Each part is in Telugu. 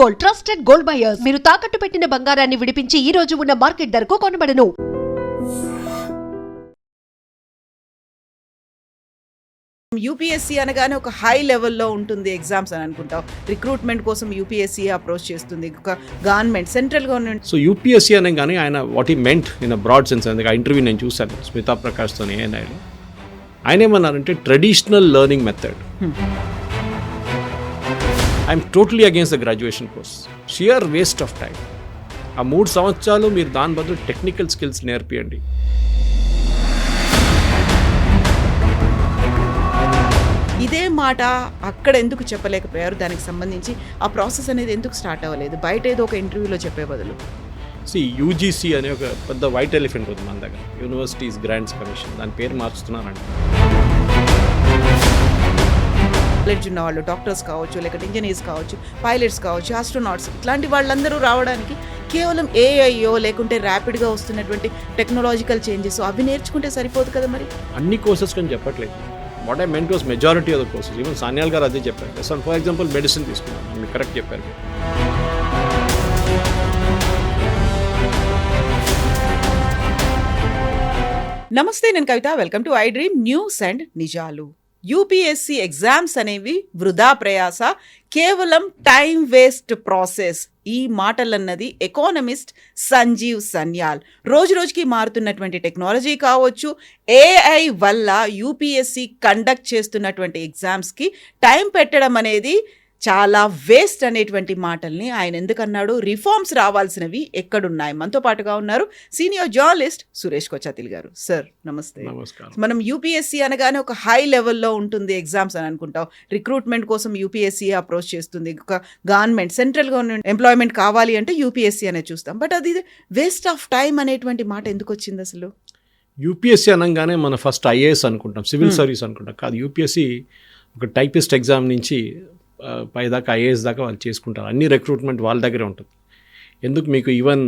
Gold, trusted gold buyers. మీరు తాకట్టు పెట్టిన బంగారాన్ని విడిపించి ఈ రోజు ఉన్న మార్కెట్ ధరకు కొనబడను. యూపీఎస్సీ అనగానే ఒక హై లెవెల్లో ఉంటుంది ఎగ్జామ్స్ అని అనుకుంటాం. రిక్రూట్మెంట్ కోసం యూపీఎస్సీ అప్రోచ్ చేస్తుంది, ఒక government, central government. So UPSC అనే కానీ ఆయన what he meant in a broad sense. అందుకే ఆ ఇంటర్వ్యూ నేను చూశాను స్మితా ప్రకాష్తో. ఆయన ఏమన్నారంటే traditional learning method. I'm totally against the graduation course. Sheer waste of time. ఆ 3 సంవత్సరాలు మీరు దాని బదులు టెక్నికల్ స్కిల్స్ నేర్పియండి. ఇదే మాట అక్కడ ఎందుకు చెప్పలేకపోయారు? దానికి సంబంధించి ఆ ప్రాసెస్ అనేది ఎందుకు స్టార్ట్ అవ్వలేదు? బయట ఏదో ఒక ఇంటర్వ్యూలో చెప్పే బదులు. యూజీసీ అనే ఒక పెద్ద వైట్ ఎలిఫెంట్ ఉంది మన దగ్గర, యూనివర్సిటీస్ గ్రాంట్స్ కమిషన్. దాని పేరు మార్చుతున్నారండి. నాలెడ్జ్ ఉన్న వాళ్ళు, డాక్టర్స్ కావచ్చు, లేకపోతే ఇంజనీర్స్ కావచ్చు, పైలట్స్ కావచ్చు, ఆస్ట్రోనాట్స్, ఇట్లాంటి వాళ్ళందరూ రావడానికి కేవలం ఏఐయో లేకుంటే ర్యాపిడ్గా వస్తున్నటువంటి టెక్నాలజికల్ చేంజెస్ అవి నేర్చుకుంటే సరిపోదు కదా మరి? అన్ని కోర్సెస్ కానీ చెప్పట్లేదు. What I meant was majority of the courses. Even Sanyal గారు అదే చెప్పారు. సో ఫర్ ఎగ్జాంపుల్ మెడిసిన్ తీసుకున్నాను, మీరు కరెక్ట్ చెప్పారు. నమస్తే, నేను Kavitha. Welcome to I dream news and నిజాలు. యూపీఎస్సీ ఎగ్జామ్స్ అనేవి వృధా ప్రయాస, కేవలం టైం వేస్ట్ ప్రాసెస్. ఈ మాటలన్నది ఎకానమిస్ట్ సంజీవ్ సన్యాల్. రోజు రోజుకి మారుతున్నటువంటి టెక్నాలజీ కావచ్చు, ఏఐ వల్ల యూపీఎస్సీ కండక్ట్ చేస్తున్నటువంటి ఎగ్జామ్స్కి టైం పెట్టడం అనేది చాలా వేస్ట్ అనేటువంటి మాటల్ని ఆయన ఎందుకన్నాడు? రిఫార్మ్స్ రావాల్సినవి ఎక్కడున్నాయి? మనతో పాటుగా ఉన్నారు సీనియర్ జర్నలిస్ట్ సురేష్ కొచ్చాతిల్ గారు. సార్ నమస్తే. నమస్కారం. మనం యూపీఎస్సీ అనగానే ఒక హై లెవెల్లో ఉంటుంది ఎగ్జామ్స్ అని అనుకుంటాం. రిక్రూట్మెంట్ కోసం యూపీఎస్సీ అప్రోచ్ చేస్తుంది, ఒక గవర్నమెంట్, సెంట్రల్ గవర్నమెంట్ ఎంప్లాయ్మెంట్ కావాలి అంటే యూపీఎస్సీ అనే చూస్తాం. బట్ అది వేస్ట్ ఆఫ్ టైం అనేటువంటి మాట ఎందుకు వచ్చింది అసలు? యూపీఎస్సీ అనగానే మనం ఫస్ట్ ఐఏఎస్ అనుకుంటాం, సివిల్ సర్వీస్ అనుకుంటాం. కాదు, యూపీఎస్సీ ఒక టైపిస్ట్ ఎగ్జామ్ నుంచి పైదాకా ఐఏఎస్ దాకా వాళ్ళు చేసుకుంటారు. అన్ని రిక్రూట్మెంట్ వాళ్ళ దగ్గరే ఉంటుంది. ఎందుకు మీకు ఈవెన్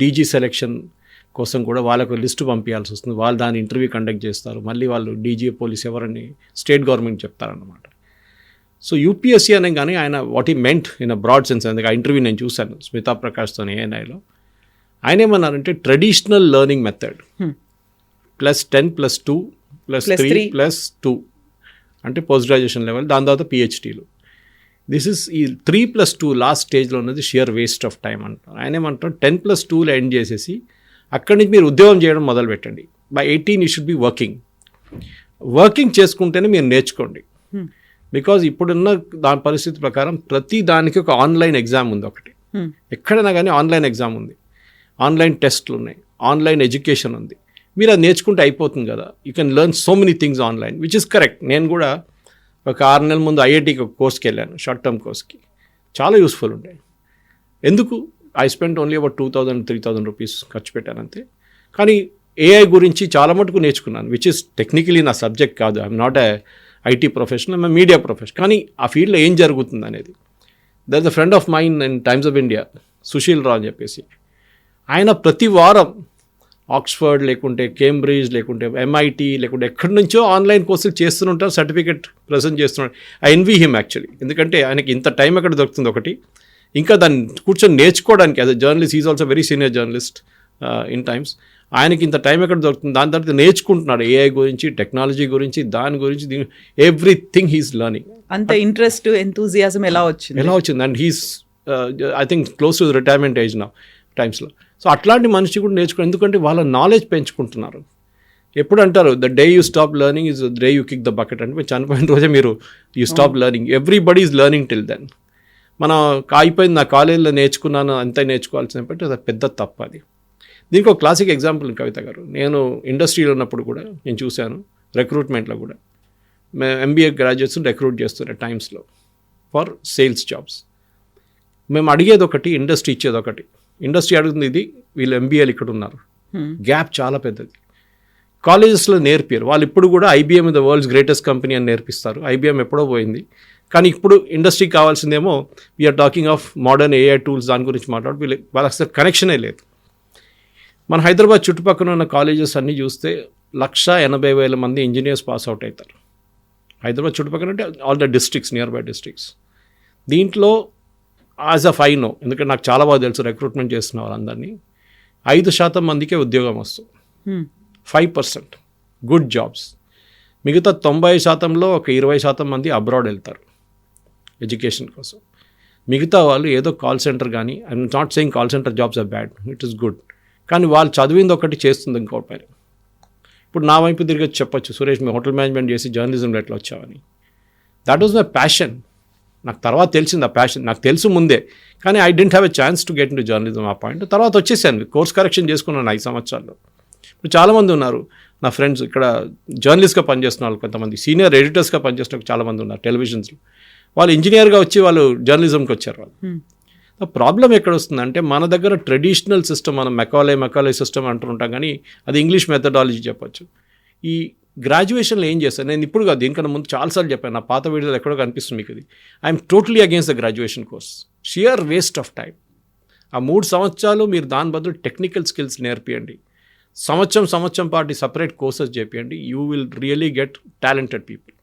డీజీ సెలెక్షన్ కోసం కూడా వాళ్ళకు లిస్టు పంపించాల్సి వస్తుంది. వాళ్ళు దాని ఇంటర్వ్యూ కండక్ట్ చేస్తారు. మళ్ళీ వాళ్ళు డీజీ పోలీస్ ఎవరని స్టేట్ గవర్నమెంట్ చెప్తారన్నమాట. సో యూపీఎస్సీ అనే కానీ ఆయన what he meant in a broad sense. అందుకే ఆ ఇంటర్వ్యూ నేను చూశాను స్మితా ప్రకాష్తో ఏఎన్ఐలో. ఆయన ఏమన్నారంటే ట్రెడిషనల్ లెర్నింగ్ మెథడ్ +10 +2 +3 +2 అంటే పోస్ట్ గ్రాడ్యుయేషన్ లెవెల్, దాని తర్వాత పిహెచ్డీలు. దిస్ ఇస్ ఈ 3+2 లాస్ట్ స్టేజ్లో ఉన్నది షియర్ వేస్ట్ ఆఫ్ టైం అంటారు. ఆయన ఏమంటారు 10+2లో ఎండ్ చేసేసి అక్కడి నుంచి మీరు ఉద్యోగం చేయడం మొదలు పెట్టండి. By 18 you should be working చేసుకుంటేనే మీరు నేర్చుకోండి. బికాజ్ ఇప్పుడున్న దాని పరిస్థితి ప్రకారం ప్రతి దానికి ఒక ఆన్లైన్ ఎగ్జామ్ ఉంది. ఒకటి ఎక్కడైనా కానీ ఆన్లైన్ ఎగ్జామ్ ఉంది, ఆన్లైన్ టెస్ట్లు ఉన్నాయి, ఆన్లైన్ ఎడ్యుకేషన్ ఉంది. మీరు అది నేర్చుకుంటే అయిపోతుంది కదా. You can learn so many things online, which is correct. నేను కూడా ఒక 6 నెలల ముందు ఐఐటీకి ఒక కోర్స్కి వెళ్ళాను, షార్ట్ టర్మ్ కోర్స్కి. చాలా యూస్ఫుల్ ఉంటాయి. ఎందుకు? I spend only about 2,000-3,000 rupees ఖర్చు పెట్టాను అంతే. కానీ ఏఐ గురించి చాలా మటుకు నేర్చుకున్నాను, విచ్ ఇస్ టెక్నికలీ నా సబ్జెక్ట్ కాదు. I'm not a IT professional, I'm media professional. కానీ ఆ ఫీల్డ్లో ఏం జరుగుతుంది అనేది. There is a friend of mine in Times of India, Sushil Rao అని చెప్పేసి. ఆయన ప్రతి వారం ఆక్స్ఫర్డ్ లేకుంటే కేంబ్రిడ్జ్ లేకుంటే ఎంఐటీ లేకుంటే ఎక్కడి నుంచో ఆన్లైన్ కోర్సులు చేస్తుంటారు, సర్టిఫికేట్ ప్రజెంట్ చేస్తున్నాడు. I envy him actually. ఎందుకంటే ఆయనకి ఇంత టైం ఎక్కడ దొరుకుతుంది ఒకటి, ఇంకా దాన్ని కూర్చొని నేర్చుకోవడానికి. As a journalist, is also very senior journalist in times. ఆయనకి ఇంత టైం ఎక్కడ దొరుకుతుంది? దాని తర్వాత నేర్చుకుంటున్నాడు ఏఐ గురించి, టెక్నాలజీ గురించి, దాని గురించి, ఎవ్రీథింగ్ హీస్ లర్నింగ్. అంత ఇంట్రెస్ట్, ఎంతూజియాజం ఎలా వచ్చింది? And he's I think close to retirement age now టైమ్స్లో. సో అట్లాంటి మనిషి కూడా నేర్చుకో, ఎందుకంటే వాళ్ళ నాలెడ్జ్ పెంచుకుంటున్నారు. ఎప్పుడు అంటారు the day you stop learning is the day you kick the bucket. అంటే మీరు చనిపోయిన రోజే మీరు you stop learning. Everybody is learning till then. మనం అయిపోయింది, నా కాలేజీలో నేర్చుకున్నాను అంతే నేర్చుకోవాల్సిన బట్టి అది పెద్ద తప్పు. అది దీనికి ఒక క్లాసిక్ ఎగ్జాంపుల్ కవిత గారు. నేను ఇండస్ట్రీలో ఉన్నప్పుడు కూడా నేను చూశాను, రిక్రూట్మెంట్లో కూడా మేము ఎంబీఏ గ్రాడ్యుయేట్స్ని రిక్రూట్ చేస్తున్నాం టైమ్స్లో ఫర్ సేల్స్ జాబ్స్. మేము అడిగేది ఒకటి, ఇండస్ట్రీ ఇచ్చేది ఒకటి. ఇండస్ట్రీ అడుగుతుంది ఇది, వీళ్ళు ఎంబీఏలు ఇక్కడ ఉన్నారు. గ్యాప్ చాలా పెద్దది. కాలేజెస్లో నేర్పారు. వాళ్ళు ఇప్పుడు కూడా IBM the world's greatest company అని నేర్పిస్తారు. ఐబీఎం ఎప్పుడో పోయింది. కానీ ఇప్పుడు ఇండస్ట్రీకి కావాల్సిందేమో we are talking of modern AI tools, దాని గురించి మాట్లాడు. వాళ్ళకి అసలు కనెక్షనే లేదు. మన హైదరాబాద్ చుట్టుపక్కల ఉన్న కాలేజెస్ అన్నీ చూస్తే 180,000 మంది ఇంజనీర్స్ పాస్ అవుట్ అవుతారు. హైదరాబాద్ చుట్టుపక్కల అంటే all the districts, near by districts. దీంట్లో యాజ్ అ నో, ఎందుకంటే నాకు చాలా బాగా తెలుసు రిక్రూట్మెంట్ చేస్తున్న వాళ్ళందరినీ, 5% మందికే ఉద్యోగం వస్తుంది. 5% గుడ్ జాబ్స్. మిగతా 90%లో ఒక 20% మంది అబ్రాడ్ వెళ్తారు ఎడ్యుకేషన్ కోసం. మిగతా వాళ్ళు ఏదో కాల్ సెంటర్ కానీ, I'm not saying call centre jobs are bad, it is good, కానీ వాళ్ళు చదివింది ఒకటి చేస్తుంది ఇంకోటి పైన. ఇప్పుడు నా వైపు తిరిగి చెప్పొచ్చు, సురేష్ మీ హోటల్ మేనేజ్మెంట్ చేసి జర్నలిజంలో ఎట్లా వచ్చావని. That was my passion. నాకు తర్వాత తెలిసింది ఆ ప్యాషన్, నాకు తెలుసు ముందే, కానీ I didn't have a chance to get in to journalism ఆ పాయింట్. తర్వాత వచ్చేసాను, కోర్స్ కరెక్షన్ చేసుకున్నాను 5 సంవత్సరాల్లో. ఇప్పుడు చాలామంది ఉన్నారు నా ఫ్రెండ్స్ ఇక్కడ జర్నలిస్ట్గా పనిచేస్తున్న వాళ్ళు, కొంతమంది సీనియర్ ఎడిటర్స్గా పనిచేస్తున్న చాలామంది ఉన్నారు టెలివిజన్స్లో. వాళ్ళు ఇంజనీర్గా వచ్చి వాళ్ళు జర్నలిజంకి వచ్చారు. వాళ్ళు ప్రాబ్లం ఎక్కడ వస్తుందంటే, మన దగ్గర ట్రెడిషనల్ సిస్టమ్, మనం మెకాలే సిస్టమ్ అంటుంటాం, కానీ అది ఇంగ్లీష్ మెథడాలజీ చెప్పొచ్చు. ఈ గ్రాడ్యుయేషన్లో ఏం చేస్తాను నేను ఇప్పుడు కాదు, దీనికన్నా ముందు చాలాసార్లు చెప్పాను, నా పాత వీడియోలో ఎక్కడో కనిపిస్తుంది మీకు ఇది. I'm totally against the graduation course, sheer waste of time. ఆ 3 సంవత్సరాలు మీరు దాని బదులు టెక్నికల్ స్కిల్స్ నేర్పియండి, సంవత్సరం పాటు సపరేట్ కోర్సెస్ చేపియండి. You will really get talented people.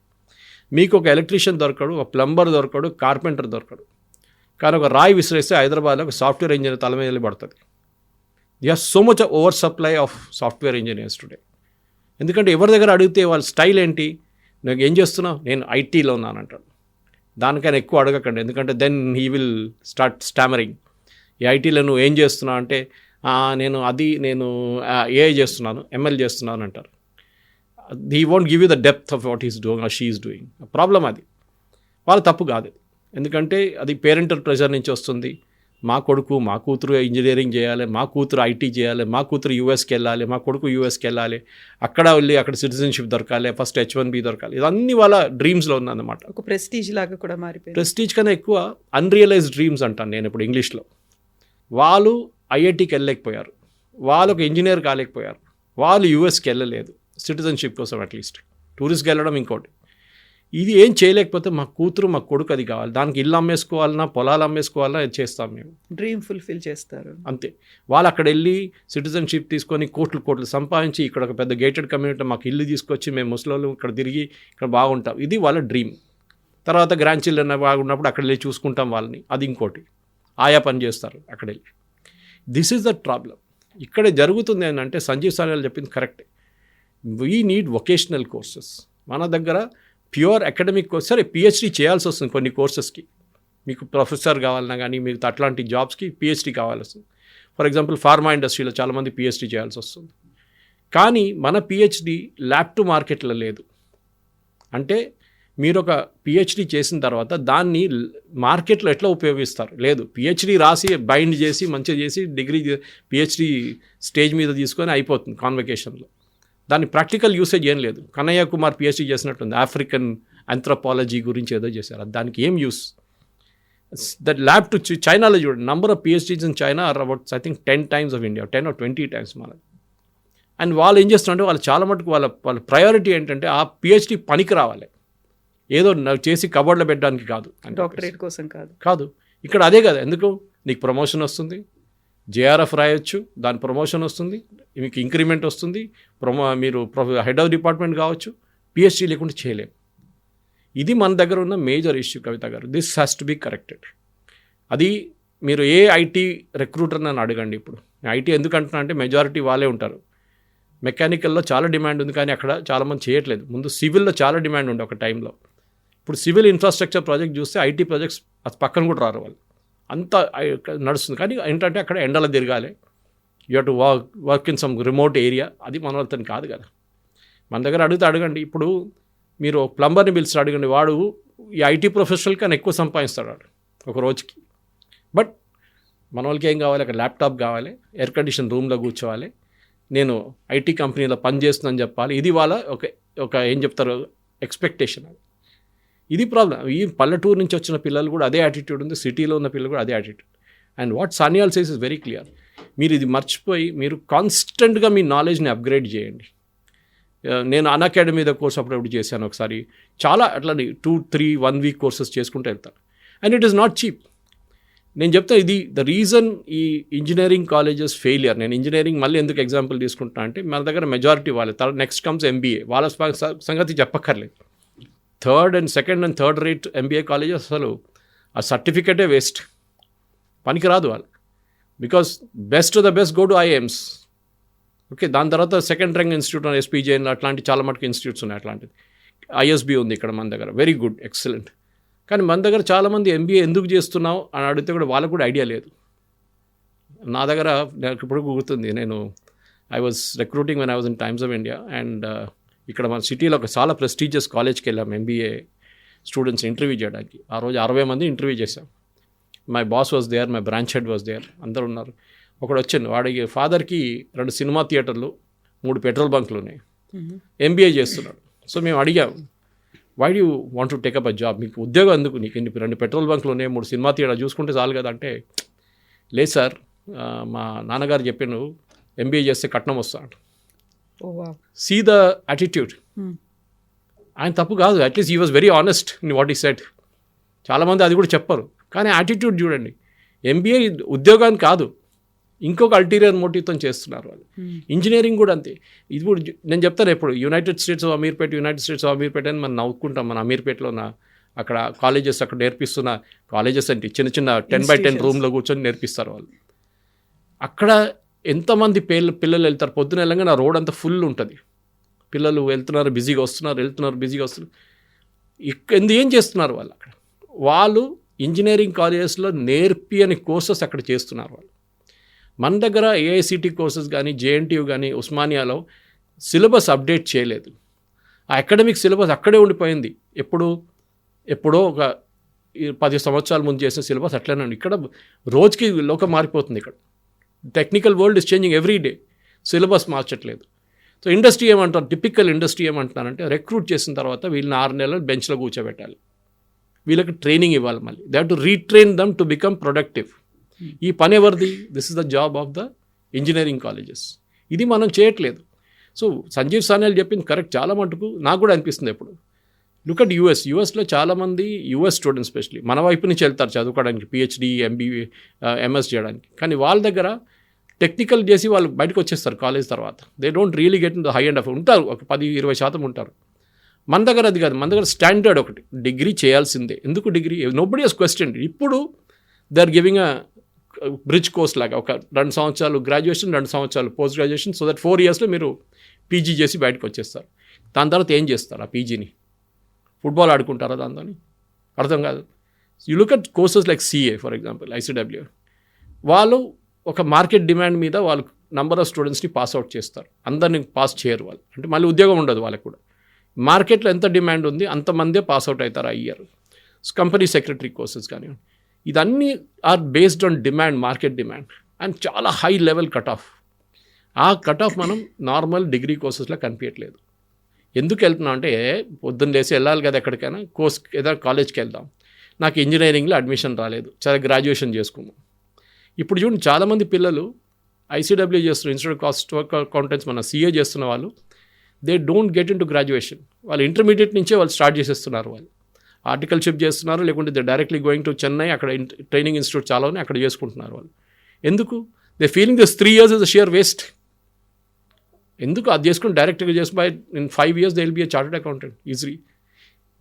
మీకు ఒక ఎలక్ట్రీషియన్ దొరకడు, ఒక ప్లంబర్ దొరకడు, కార్పెంటర్ దొరకడు, కానీ ఒక రాయి విసిరేస్తే హైదరాబాద్లో ఒక సాఫ్ట్వేర్ ఇంజనీర్ తల మీద పడుతుంది. They are so much over supply of software engineers today. ఎందుకంటే ఎవరి దగ్గర అడిగితే వాళ్ళ స్టైల్ ఏంటి, నువ్వు ఏం చేస్తున్నావు, నేను ఐటీలో ఉన్నాను అంటాడు. దానికైనా ఎక్కువ అడగకండి, ఎందుకంటే then he will start stammering. ఈ ఐటీలో నువ్వు ఏం చేస్తున్నావు అంటే, నేను ఏఐ చేస్తున్నాను, ఎంఎల్ చేస్తున్నాను అంటారు. He won't give you the depth of what is doing or she is doing. Problem అది, వాళ్ళ తప్పు కాదు, ఎందుకంటే అది పేరెంటల్ ప్రెషర్ నుంచి వస్తుంది. మా కొడుకు మా కూతురు ఇంజనీరింగ్ చేయాలి, మా కూతురు ఐటీ చేయాలి, మా కూతురు యూఎస్కి వెళ్ళాలి, మా కొడుకు యూఎస్కి వెళ్ళాలి, అక్కడ వెళ్ళి అక్కడ సిటిజన్షిప్ దొరకాలి, ఫస్ట్ H1B దొరకాలి. ఇదన్నీ వాళ్ళ డ్రీమ్స్లో ఉందన్నమాట. ఒక ప్రెస్టీజ్ లాగా కూడా మారిపోయింది. ప్రెస్టీజ్ కన్నా ఎక్కువ అన్రియలైజ్డ్ డ్రీమ్స్ అంటాను నేను ఇప్పుడు ఇంగ్లీష్లో. వాళ్ళు ఐఐటీకి వెళ్ళలేకపోయారు, వాళ్ళు ఒక ఇంజనీర్ కాలేకపోయారు, వాళ్ళు యూఎస్కి వెళ్ళలేదు సిటిజన్షిప్ కోసం, అట్లీస్ట్ టూరిస్ట్కి వెళ్ళడం ఇంకోటి. ఇది ఏం చేయలేకపోతే మా కూతురు మా కొడుకు అది కావాలి, దానికి ఇల్లు అమ్మేసుకోవాలన్నా పొలాలు అమ్మేసుకోవాలన్నా అది చేస్తాం మేము. డ్రీమ్ ఫుల్ఫిల్ చేస్తారు అంతే. వాళ్ళు అక్కడ వెళ్ళి సిటిజన్షిప్ తీసుకొని కోట్లు సంపాదించి ఇక్కడ ఒక పెద్ద గేటెడ్ కమ్యూనిటీ మాకు ఇల్లు తీసుకొచ్చి మేము ముసలోళ్ళు ఇక్కడ తిరిగి ఇక్కడ బాగుంటాం, ఇది వాళ్ళ డ్రీమ్. తర్వాత గ్రాండ్ చిల్డ్రన్ బాగున్నప్పుడు అక్కడ వెళ్ళి చూసుకుంటాం వాళ్ళని, అది ఇంకోటి. ఆయా పని చేస్తారు అక్కడ వెళ్ళి. This is the problem. ఇక్కడ జరుగుతుంది ఏంటంటే, సంజీవ్ సానియాల్ చెప్పింది కరెక్టే. We need vocational courses. మన దగ్గర ప్యూర్ అకాడమిక్ కోర్స్, సరే పిహెచ్డీ చేయాల్సి వస్తుంది కొన్ని కోర్సెస్కి, మీకు ప్రొఫెసర్ కావాలన్నా కానీ మీకు అట్లాంటి జాబ్స్కి పిహెచ్డీ కావాల్సి వస్తుంది. ఫర్ ఎగ్జాంపుల్ ఫార్మా ఇండస్ట్రీలో చాలామంది పిహెచ్డీ చేయాల్సి వస్తుంది. కానీ మన పిహెచ్డీ ల్యాబ్ టు మార్కెట్లో లేదు. అంటే మీరు ఒక పిహెచ్డీ చేసిన తర్వాత దాన్ని మార్కెట్లో ఎట్లా ఉపయోగిస్తారు, లేదు. పిహెచ్డీ రాసి బైండ్ చేసి మంచిగా చేసి డిగ్రీ పిహెచ్డీ స్టేజ్ మీద తీసుకొని అయిపోతుంది కాన్వకేషన్లో. దాని ప్రాక్టికల్ యూసేజ్ ఏం లేదు. కన్నయ్య కుమార్ పిహెచ్డీ చేసినట్టుంది, ఆఫ్రికన్ ఆంథ్రోపాలజీ గురించి ఏదో చేశారు, దానికి ఏం యూస్. దట్ ల్యాబ్ టు చైనాలో చూడండి, number of PhDs in China are about I think 10 times of India, 10 or 20 times మనది. అండ్ వాళ్ళు ఏం చేస్తున్నారంటే, వాళ్ళు చాలా మటుకు వాళ్ళ ప్రయారిటీ ఏంటంటే ఆ పిహెచ్డీ పనికి రావాలి, ఏదో చేసి కబోర్డ్లో పెట్టడానికి కాదు, డాక్టరేట్ కోసం కాదు. ఇక్కడ అదే కదా, ఎందుకు నీకు ప్రమోషన్ వస్తుంది, జేఆర్ఎఫ్ రాయొచ్చు, దాని ప్రమోషన్ వస్తుంది, మీకు ఇంక్రిమెంట్ వస్తుంది, మీరు హెడ్ ఆఫ్ డిపార్ట్మెంట్ కావచ్చు. పిహెచ్డీ లేకుండా చేయలేము. ఇది మన దగ్గర ఉన్న మేజర్ ఇష్యూ కవిత గారు. This has to be corrected. అది మీరు ఏ ఐటీ రిక్రూటర్ని అని అడగండి. ఇప్పుడు ఐటీ ఎందుకంటున్నా అంటే మెజారిటీ వాళ్ళే ఉంటారు. మెకానికల్లో చాలా డిమాండ్ ఉంది, కానీ అక్కడ చాలామంది చేయట్లేదు. ముందు సివిల్లో చాలా డిమాండ్ ఉండే ఒక టైంలో. ఇప్పుడు సివిల్ ఇన్ఫ్రాస్ట్రక్చర్ ప్రాజెక్ట్ చూస్తే ఐటీ ప్రాజెక్ట్స్ అది పక్కన కూడా రారు వాళ్ళు, అంతా నడుస్తుంది. కానీ ఏంటంటే అక్కడ ఎండలో తిరగాలి, you have to work in some remote area, అది మన వాళ్ళతో కాదు కదా. మన దగ్గర అడగండి. ఇప్పుడు మీరు ప్లంబర్ని పిలిచి అడగండి, వాడు ఈ ఐటీ ప్రొఫెషనల్ కన్నా ఎక్కువ సంపాదిస్తాడు వాడు ఒక రోజుకి. బట్ మన వాళ్ళకి ఏం కావాలి, అక్కడ ల్యాప్టాప్ కావాలి, ఎయిర్ కండిషన్ రూమ్లో కూర్చోవాలి, నేను ఐటీ కంపెనీలో పనిచేస్తున్నాను చెప్పాలి. ఇది వాళ్ళ ఒక ఏం చెప్తారు ఎక్స్పెక్టేషన్. ఇది ప్రాబ్లం. ఈ పల్లెటూరు నుంచి వచ్చిన పిల్లలు కూడా అదే యాటిట్యూడ్ ఉంది, సిటీలో ఉన్న పిల్లలు కూడా అదే attitude. And what Sanyal says is very clear. మీరు ఇది మర్చిపోయి మీరు కాన్స్టెంట్గా మీ నాలెడ్జ్ని అప్గ్రేడ్ చేయండి. నేను అన్అకాడమీ మీద కోర్స్ అప్పుడప్పుడు చేశాను ఒకసారి, చాలా అట్లా 2-3 1 week కోర్సెస్ చేసుకుంటూ వెళ్తాను. And it is not cheap. నేను చెప్తాను, ఇది ద రీజన్ ఈ ఇంజనీరింగ్ కాలేజెస్ ఫెయిలియర్. నేను ఇంజనీరింగ్ మళ్ళీ ఎందుకు ఎగ్జాంపుల్ తీసుకుంటున్నా అంటే, మన దగ్గర మెజారిటీ వాళ్ళే, నెక్స్ట్ కమ్స్ ఎంబీఏ, వాళ్ళ సంగతి చెప్పక్కర్లేదు. 3rd and 2nd and 3rd rate MBA colleges అసలు ఆ సర్టిఫికేటే వేస్ట్. పనికిరాదు వాళ్ళు. Because best the best go to IIMs. Okay, దాని తర్వాత సెకండ్ ర్యాంక్ ఇన్స్టిట్యూట్ ఎస్పీజేఎన్ అట్లాంటి చాలా మటుకు ఇన్స్టిట్యూట్స్ ఉన్నాయి. అట్లాంటిది ఐఎస్బి ఉంది ఇక్కడ మన దగ్గర, వెరీ గుడ్, ఎక్సలెంట్. కానీ మన దగ్గర చాలామంది ఎంబీఏ ఎందుకు చేస్తున్నావు అని అడిగితే కూడా వాళ్ళకు కూడా ఐడియా లేదు. నా దగ్గర నాకు ఇప్పుడు గుర్తుంది, నేను I was recruiting when I was in Times of India and ఇక్కడ మన సిటీలో ఒక చాలా ప్రెస్టీజియస్ కాలేజ్కి వెళ్ళాం ఎంబీఏ స్టూడెంట్స్ ఇంటర్వ్యూ చేయడానికి. ఆ రోజు 60 మంది ఇంటర్వ్యూ చేశాం. My boss was there, my branch head was there, అందరు ఉన్నారు. ఒకడు వచ్చాను, వాడికి ఫాదర్కి 2 సినిమా థియేటర్లు, 3 పెట్రోల్ బంకులు ఉన్నాయి, ఎంబీఏ చేస్తున్నాడు. సో మేము అడిగాం, why do want to take up a job, మీకు ఉద్యోగం ఎందుకు, నీకు 2 పెట్రోల్ బంకులు ఉన్నాయి, 3 సినిమా థియేటర్ చూసుకుంటే చాలు కదా అంటే, లేదు సార్ మా నాన్నగారు చెప్పాను ఎంబీఏ చేస్తే కట్నం వస్తాడు. See the attitude. ఆయన తప్పు కాదు, at least he was very honest in what he said. చాలామంది అది కూడా చెప్పరు, కానీ యాటిట్యూడ్ చూడండి. ఎంబీఏ ఉద్యోగాన్ని కాదు, ఇంకొక అల్టీరియర్ మోటివ్తో చేస్తున్నారు వాళ్ళు. ఇంజనీరింగ్ కూడా అంతే. ఇది కూడా నేను చెప్తాను ఎప్పుడు, యునైటెడ్ స్టేట్స్ ఆఫ్ అమీర్పేట అని మనం నవ్వుకుంటాం. మన అమీర్పేటలో అక్కడ కాలేజెస్ అక్కడ నేర్పిస్తున్న కాలేజెస్ అంటే చిన్న 10x10 రూమ్లో కూర్చొని నేర్పిస్తారు వాళ్ళు. అక్కడ ఎంతమంది పిల్లలు వెళ్తారు, పొద్దున వెళ్ళంగా నా రోడ్ అంతా ఫుల్ ఉంటుంది, పిల్లలు వెళ్తున్నారు బిజీగా వస్తున్నారు బిజీగా వస్తున్నారు. ఏం చేస్తున్నారు వాళ్ళు అక్కడ? వాళ్ళు ఇంజనీరింగ్ కాలేజెస్లో అని కోర్సెస్ అక్కడ చేస్తున్నారు వాళ్ళు. మన దగ్గర ఏఐసిటి కోర్సెస్ కానీ జేఎన్టీయూ కానీ ఉస్మానియాలో సిలబస్ అప్డేట్ చేయలేదు. ఆ అకాడమిక్ సిలబస్ అక్కడే ఉండిపోయింది. ఎప్పుడో ఒక 10 సంవత్సరాల ముందు చేసిన సిలబస్ అట్లనే ఉంది. ఇక్కడ రోజుకి లోకం మారిపోతుంది. ఇక్కడ technical world is changing every day, syllabus మార్చట్లేదు. సో ఇండస్ట్రీ ఏమంటారు, టిపికల్ ఇండస్ట్రీ ఏమంటున్నారంటే, రిక్రూట్ చేసిన తర్వాత వీళ్ళని 6 నెలలు బెంచ్లో కూర్చోబెట్టాలి, వీళ్ళకి ట్రైనింగ్ ఇవ్వాలి, మళ్ళీ they have to retrain them to become productive. ఈ పని ఎవరిది? This is the job of the engineering colleges. ఇది మనం చేయట్లేదు. సో సంజీవ్ సాన్యాల్ చెప్పింది కరెక్ట్ చాలా మటుకు, నాకు కూడా అనిపిస్తుంది ఎప్పుడు. లుక్ అట్ యూఎస్లో చాలామంది యూఎస్ స్టూడెంట్స్ స్పెషలీ మన వైపు నుంచి వెళ్తారు చదువుకోవడానికి, పిహెచ్డి ఎంబీఏ ఎంఎస్ చేయడానికి. కానీ వాళ్ళ దగ్గర టెక్నికల్ చేసి వాళ్ళు బయటకు వచ్చేస్తారు కాలేజ్ తర్వాత. They don't really get in the high and of. ఉంటారు ఒక 10-20% ఉంటారు. మన దగ్గర అది కాదు. మన దగ్గర స్టాండర్డ్ ఒకటి, డిగ్రీ చేయాల్సిందే. ఎందుకు డిగ్రీ? Nobody has question. ఇప్పుడు they are giving a bridge course లాగా, ఒక 2 సంవత్సరాలు గ్రాడ్యుయేషన్, 2 సంవత్సరాలు పోస్ట్ గ్రాడ్యుయేషన్, సో దట్ 4 ఇయర్స్లో మీరు పీజీ చేసి బయటకు వచ్చేస్తారు. దాని తర్వాత ఏం చేస్తారు ఆ పీజీని? ఫుట్బాల్ ఆడుకుంటారా దాంతో? అర్థం కాదు. You look at courses like CA for example, ICW. వాళ్ళు ఒక మార్కెట్ డిమాండ్ మీద వాళ్ళు నంబర్ ఆఫ్ స్టూడెంట్స్ని పాస్అవుట్ చేస్తారు, అందరిని పాస్ చేయరు వాళ్ళు. అంటే మళ్ళీ ఉద్యోగం ఉండదు వాళ్ళకు కూడా. మార్కెట్లో ఎంత డిమాండ్ ఉంది అంతమందే పాస్అవుట్ అవుతారు ఆ ఇయర్. కంపెనీ సెక్రటరీ కోర్సెస్ కానివ్వండి, ఇదన్నీ are based on demand, market demand, and చాలా హై లెవెల్ కట్ ఆఫ్. ఆ కట్ ఆఫ్ మనం నార్మల్ డిగ్రీ కోర్సెస్లో కనిపించట్లేదు. ఎందుకు వెళ్తున్నాం అంటే, పొద్దున్న లేసి వెళ్ళాలి కదా ఎక్కడికైనా, ఏదైనా కాలేజ్కి వెళ్దాం, నాకు ఇంజనీరింగ్లో అడ్మిషన్ రాలేదు, చాలా గ్రాడ్యుయేషన్ చేసుకున్నాం. ఇప్పుడు చూడండి చాలామంది పిల్లలు ఐసీడబ్ల్యూ చేస్తున్నారు, ఇన్స్టిట్యూట్ కాస్ట్ అకౌంటెంట్స్, మన సీఏ చేస్తున్న వాళ్ళు, they don't get in to graduation. వాళ్ళు ఇంటర్మీడియట్ నుంచే వాళ్ళు స్టార్ట్ చేసేస్తున్నారు. వాళ్ళు ఆర్టికల్షిప్ చేస్తున్నారు, లేకుంటే they directly going to Chennai, అక్కడ ట్రైనింగ్ ఇన్స్టిట్యూట్ చాలా ఉన్నాయి, అక్కడ చేసుకుంటున్నారు వాళ్ళు. ఎందుకు? They feeling this 3 years is a sheer waste. ఎందుకు? అది చేసుకుని డైరెక్ట్గా చేసి by in 5 years they will be a chartered accountant easily.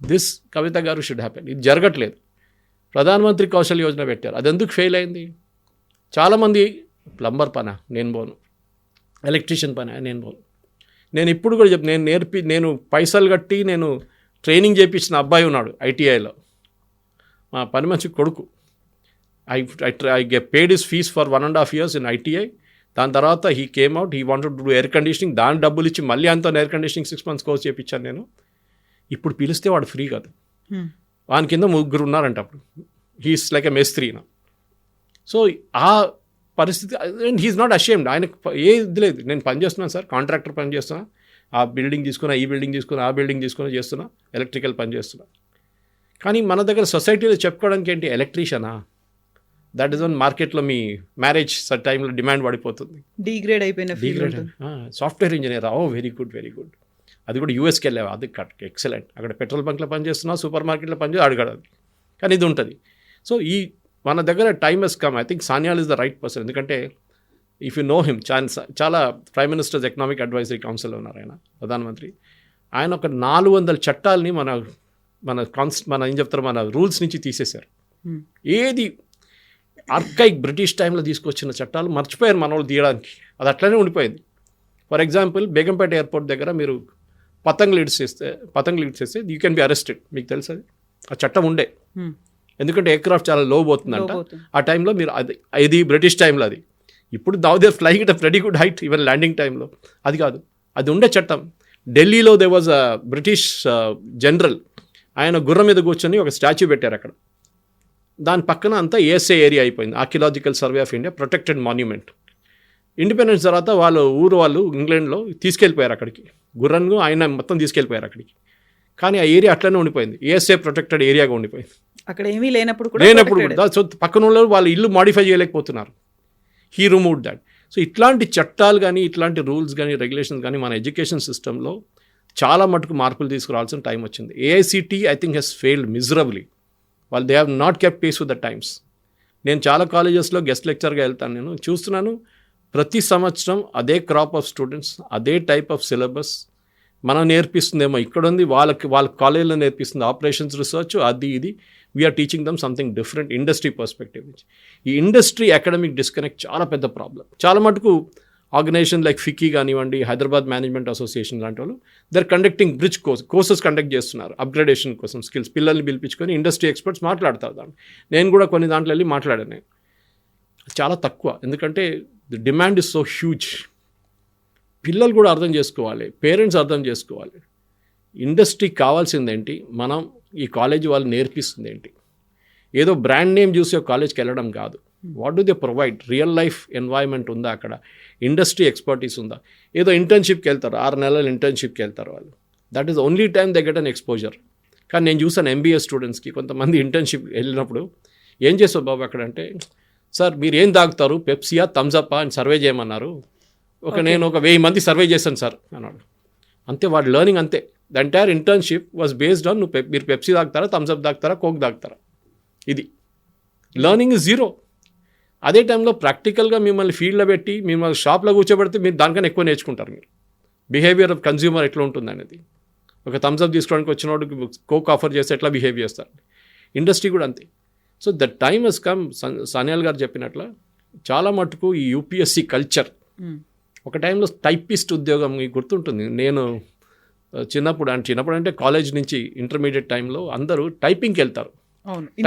This Kavitha గారు షుడ్ హ్యాపెన్. ఇది జరగట్లేదు. ప్రధానమంత్రి కౌశల్ యోజన పెట్టారు, అది ఎందుకు ఫెయిల్ అయింది? చాలామంది ప్లంబర్ పనా నేను పోను, ఎలక్ట్రీషియన్ పనా నేను పోను. నేను ఇప్పుడు కూడా నేను పైసలు కట్టి నేను ట్రైనింగ్ చేయించిన అబ్బాయి ఉన్నాడు ఐటీఐలో, మా పని మంచి కొడుకు. I paid his fees for 1.5 years in ITI. దాని తర్వాత he came out, he wanted to do air conditioning. దాని డబ్బులు ఇచ్చి మళ్ళీ అంతా ఎయిర్ కండిషనింగ్ 6 months కోర్స్ చేయించాను నేను. ఇప్పుడు పిలిస్తే వాడు ఫ్రీ కాదు, వాని కింద 3 ఉన్నారంట. అప్పుడు హీస్ లైక్ ఎ మేస్త్రీ నా. సో ఆ పరిస్థితి, అండ్ హీఈస్ నాట్ అషేమ్డ్. ఆయనకు ఏది లేదు, నేను పని చేస్తున్నాను సార్, కాంట్రాక్టర్ పని చేస్తున్నా, ఆ బిల్డింగ్ తీసుకున్నా, ఈ బిల్డింగ్ తీసుకున్నా, ఆ బిల్డింగ్ తీసుకున్నా చేస్తున్నా, ఎలక్ట్రికల్ పని చేస్తున్నా. కానీ మన దగ్గర సొసైటీలో చెప్పుకోవడానికి ఏంటి, ఎలక్ట్రీషియనా? దట్ ఈస్ వన్ మార్కెట్లో మీ మ్యారేజ్ టైంలో డిమాండ్ పడిపోతుంది. డిగ్రేడ్ అయిపోయిన software engineer, very good very good. అది కూడా యూఎస్కి వెళ్ళావు, అది ఎక్సలెంట్. అక్కడ పెట్రోల్ బంక్లో పనిచేస్తున్నావు, సూపర్ మార్కెట్లో పనిచేసి అడగడదు. కానీ ఇది ఉంటుంది. సో మన దగ్గర time has come. I think Sanyal is the right person. ఎందుకంటే ఇఫ్ యూ నో హిమ్, చాలా ప్రైమ్ మినిస్టర్స్ ఎకనామిక్ అడ్వైజరీ కౌన్సిల్లో ఉన్నారు ఆయన, ప్రధానమంత్రి. ఆయన ఒక 400 చట్టాలని మన ఏం చెప్తారు, మన రూల్స్ నుంచి తీసేశారు. ఏది ఆర్కైక్ బ్రిటిష్ టైంలో తీసుకొచ్చిన చట్టాలు మర్చిపోయారు మన వాళ్ళు తీయడానికి. అది అట్లనే ఉండిపోయింది. ఫర్ ఎగ్జాంపుల్ బేగంపేట ఎయిర్పోర్ట్ దగ్గర మీరు పతంగులు ఇడ్చేస్తే యూ కెన్ బి అరెస్టెడ్. మీకు తెలుసు అది, ఆ చట్టం ఉండే. ఎందుకంటే ఎయిర్క్రాఫ్ట్ చాలా లో పోతుందంట ఆ టైంలో. మీరు అది బ్రిటిష్ టైంలో అది. ఇప్పుడు now they flying it a very good height even landing టైంలో. అది కాదు, అది ఉండే చట్టం. ఢిల్లీలో they was a British general, ఆయన గుర్రం మీద కూర్చొని ఒక స్టాచ్యూ పెట్టారు అక్కడ. దాని పక్కన అంతా ఏఎస్ఏ ఏరియా అయిపోయింది, archaeological survey of India protected monument. Independence తర్వాత వాళ్ళు ఇంగ్లాండ్లో తీసుకెళ్ళిపోయారు అక్కడికి, గుర్రన్ను ఆయన మొత్తం తీసుకెళ్ళిపోయారు అక్కడికి. కానీ ఆ ఏరియా అట్లనే ఉండిపోయింది, ఏఎస్ఏ ప్రొటెక్టెడ్ ఏరియాగా ఉండిపోయింది. అక్కడ ఏమీ లేనప్పుడు కూడా సో పక్కన వాళ్ళు ఇల్లు మాడిఫై చేయలేకపోతున్నారు. He remove that. సో ఇట్లాంటి చట్టాలు కానీ, ఇట్లాంటి రూల్స్ కానీ, రెగ్యులేషన్స్ కానీ మన ఎడ్యుకేషన్ సిస్టంలో చాలా మటుకు మార్పులు తీసుకురావాల్సిన టైం వచ్చింది. AICTE I think has failed miserably. వాళ్ళు they have not kept pace with the times. నేను చాలా కాలేజెస్లో గెస్ట్ లెక్చర్గా వెళ్తాను, నేను చూస్తున్నాను ప్రతి సంవత్సరం అదే క్రాప్ ఆఫ్ స్టూడెంట్స్, అదే టైప్ ఆఫ్ సిలబస్ మనం నేర్పిస్తుందేమో ఇక్కడ ఉంది, వాళ్ళ కాలేజీలో నేర్పిస్తుంది ఆపరేషన్స్ రీసెర్చ్ అది ఇది. We're teaching them something different industry perspective నుంచి. ఈ ఇండస్ట్రీ అకాడమిక్ డిస్కనెక్ట్ చాలా పెద్ద ప్రాబ్లం. చాలా మటుకు ఆర్గనైజేషన్ లైక్ ఫికీ కానివ్వండి, హైదరాబాద్ మేనేజ్మెంట్ అసోసియేషన్ లాంటి వాళ్ళు they're conducting bridge courses conduct చేస్తున్నారు అప్గ్రేడేషన్ కోసం స్కిల్స్. పిల్లల్ని పిలిపించుకొని ఇండస్ట్రీ ఎక్స్పర్ట్స్ మాట్లాడతారు దాన్ని. నేను కూడా కొన్ని దాంట్లో వెళ్ళి మాట్లాడాను. చాలా తక్కువ, ఎందుకంటే the demand is so huge. పిల్లలు కూడా అర్థం చేసుకోవాలి, పేరెంట్స్ అర్థం చేసుకోవాలి. ఇండస్ట్రీకి కావాల్సిందేంటి, మనం ఈ కాలేజీ వాళ్ళు నేర్పిస్తుంది ఏంటి. ఏదో బ్రాండ్ నేమ్ చూసి ఒక కాలేజ్కి వెళ్ళడం కాదు. What do they provide? Real life environment ఉందా అక్కడ, ఇండస్ట్రీ ఎక్స్పర్టీస్ ఉందా. ఏదో ఇంటర్న్షిప్కి వెళ్తారు, 6 నెలలు ఇంటర్న్షిప్కి వెళ్తారు వాళ్ళు. That is only time they get an exposure. కానీ నేను చూసాను ఎంబీఏ స్టూడెంట్స్కి కొంతమంది ఇంటర్న్షిప్ వెళ్ళినప్పుడు ఏం చేస్తావు బాబు అక్కడ అంటే, సార్ మీరు ఏం తాగుతారు, పెప్సియా థమ్స్అప్పా అని సర్వే చేయమన్నారు. నేను ఒక 1000 మంది సర్వే చేశాను సార్ అన్నాడు. అంతే, వాడు లెర్నింగ్ అంతే. The entire internship was based on మీరు పెప్సీ తాగుతారా, థమ్స్అప్ తాగుతారా, కోక్ తాగుతారా. ఇది లెర్నింగ్ ఇస్ జీరో. అదే టైంలో ప్రాక్టికల్గా మిమ్మల్ని ఫీల్డ్లో పెట్టి మిమ్మల్ని షాప్లో కూర్చోబెడితే మీరు దానికన్నా ఎక్కువ నేర్చుకుంటారు. మీరు బిహేవియర్ ఆఫ్ కన్జ్యూమర్ ఎట్లా ఉంటుంది అనేది. ఒక థమ్స్అప్ తీసుకోవడానికి వచ్చినోడికి కోక్ ఆఫర్ చేస్తే ఎట్లా బిహేవ్ చేస్తారు. ఇండస్ట్రీ కూడా అంతే. So the time has come. Sanyal గారు చెప్పినట్ల చాలా మటుకు ఈ యూపీఎస్సీ కల్చర్. ఒక టైంలో టైపిస్ట్ ఉద్యోగం మీకు గుర్తుంటుంది. నేను చిన్నప్పుడు అంటే కాలేజ్ నుంచి ఇంటర్మీడియట్ టైంలో అందరూ టైపింగ్కి వెళ్తారు.